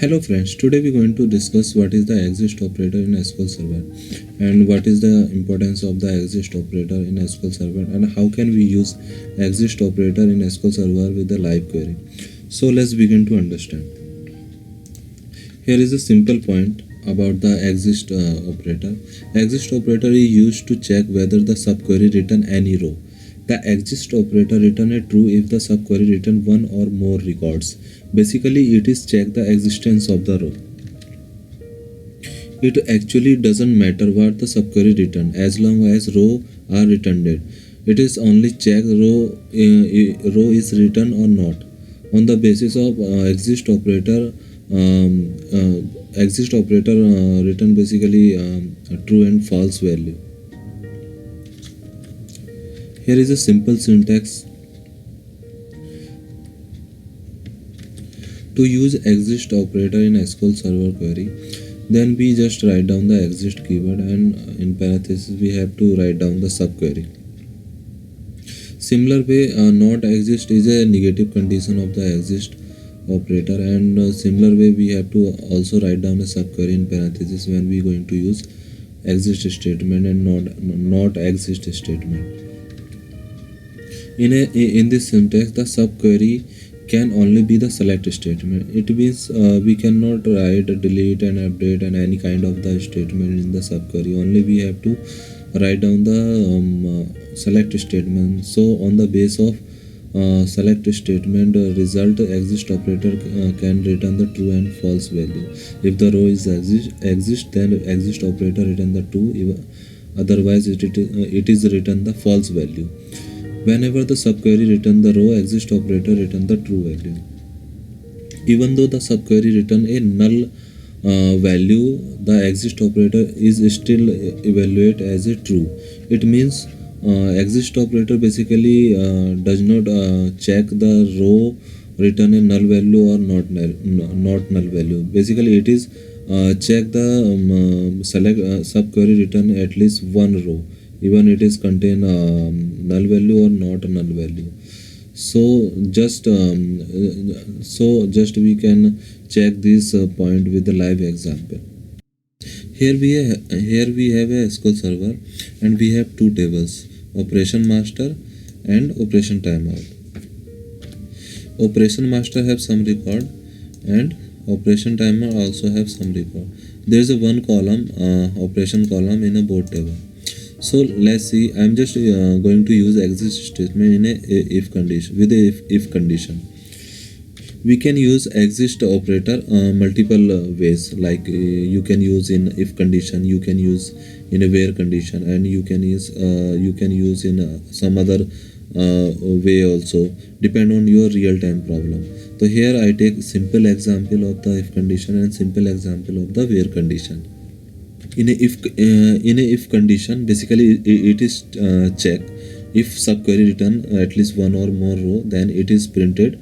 Hello friends, today we're going to discuss what is the exist operator in SQL Server and what is the importance of the exist operator in SQL Server and how can we use exist operator in SQL Server with the live query. So let's begin to understand. Here is a simple point about the exist operator. Exist operator is used to check whether the subquery return any row. The exist operator return a true if the subquery return one or more records. Basically, it is check the existence of the row. It actually doesn't matter what the subquery return as long as row are returned. It is only check row is written or not. On the basis of exist operator return basically a true and false value. Here is a simple syntax. To use exist operator in SQL Server query, then we just write down the exist keyword and in parentheses we have to write down the subquery. Similar way, not exist is a negative condition of the exist operator, and similar way we have to also write down a subquery in parentheses when we going to use exist statement and not exist statement. In this syntax, the subquery can only be the select statement. It means we cannot write, delete and update and any kind of the statement in the subquery. Only we have to write down the select statement. So on the base of select statement result, exist operator can return the true and false value. If the row is exist, then exist operator return the true. Otherwise it is written the false value. Whenever the subquery return the row, exist operator return the true value. Even though the subquery return a null value, the exist operator is still evaluate as a true. It means exist operator basically does not check the row return a null value or not null value. Basically, it is check the select subquery return at least one row, even it is contain null value or not null value. So just we can check this point with the live example. Here we have a SQL server and we have two tables, operation master and operation timeout. Operation master have some record and operation timer also have some record. There is a one column operation column in a board table. So let's see, I'm just going to use exist statement in a if condition with a if condition. We can use exist operator multiple ways, like you can use in if condition, you can use in a where condition, and you can use in some other way also, depend on your real-time problem. So here I take simple example of the if condition and simple example of the where condition. In a if condition, basically it is check if subquery return at least one or more row, then it is printed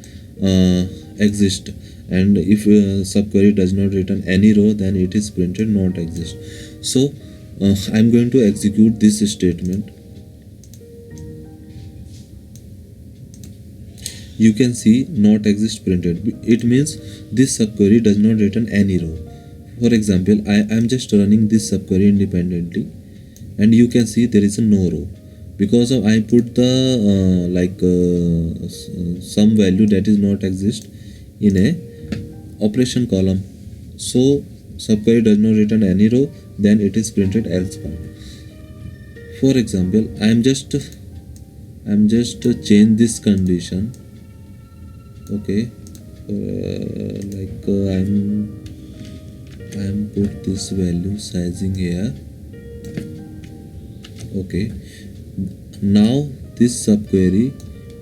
exist, and if subquery does not return any row, then it is printed not exist. So I'm going to execute this statement. You can see not exist printed. It means this subquery does not return any row. For example, I am just running this subquery independently, and you can see there is a no row because of I put the some value that is not exist in a operation column. So subquery does not return any row, then it is printed else part. For example, I am just change this condition. Okay, I'm put this value sizing here. Okay, now this subquery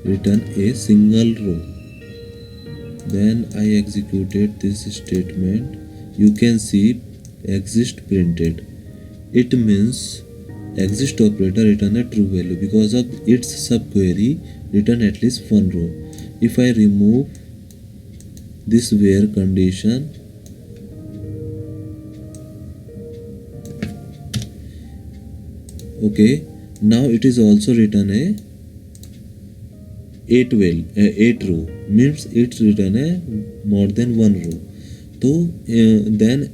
return a single row. Then I executed this statement. You can see exist printed. It means exist operator return a true value because of its subquery return at least one row. If I remove this where condition, okay, now it is also written a 8 row means it's written a more than one row. So then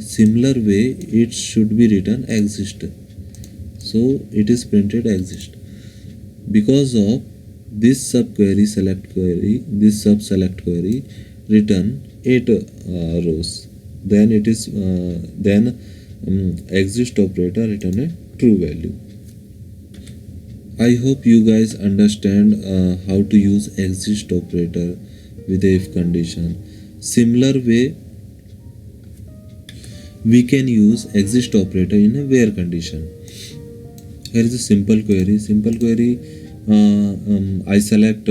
similar way it should be written exist. So it is printed exist because of this subquery select query, this sub select query return 8 rows. Then it is then exist operator return a true value. I hope you guys understand how to use exist operator with a if condition. Similar way we can use exist operator in a where condition. Here is a simple query. Simple query. I select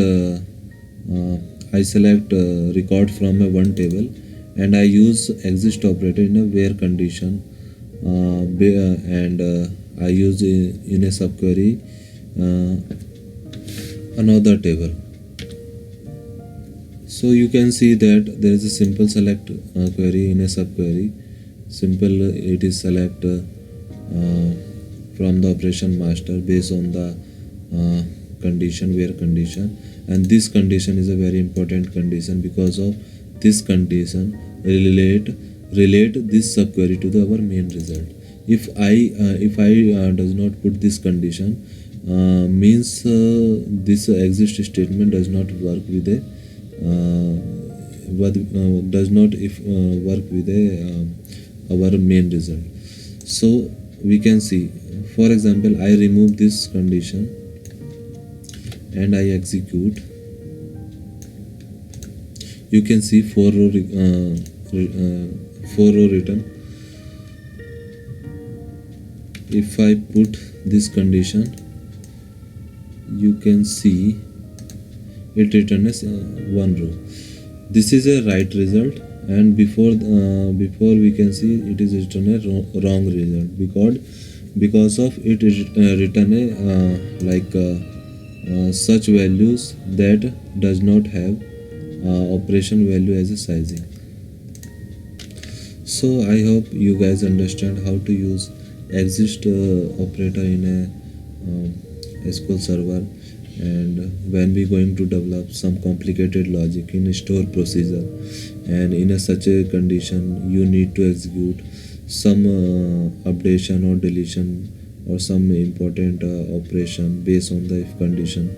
record from a one table, and I use exist operator in a where condition, and I use in a subquery another table. So you can see that there is a simple select query in a subquery. Simple it is select from the operation master based on the condition where condition, and this condition is a very important condition because of this condition relate this subquery to the our main result. If I does not put this condition means this exist statement does not work with a does not if work with a our main result. So we can see, for example, I remove this condition and I execute. You can see 4 row written. If I put this condition, you can see it returns as one row. This is a right result, and before we can see it is written a wrong result because of it is written a such values that does not have operation value as a sizing. So I hope you guys understand how to use exist operator in a SQL server, and when we going to develop some complicated logic in a store procedure, and in such a condition you need to execute some updation or deletion or some important operation based on the if condition.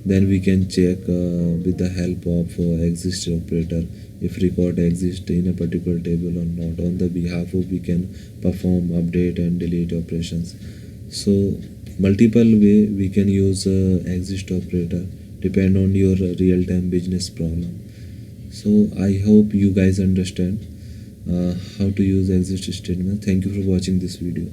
Then we can check with the help of exist operator if record exists in a particular table or not. On the behalf of we can perform update and delete operations. So multiple way we can use exist operator depend on your real-time business problem. So I hope you guys understand how to use exist statement. Thank you for watching this video.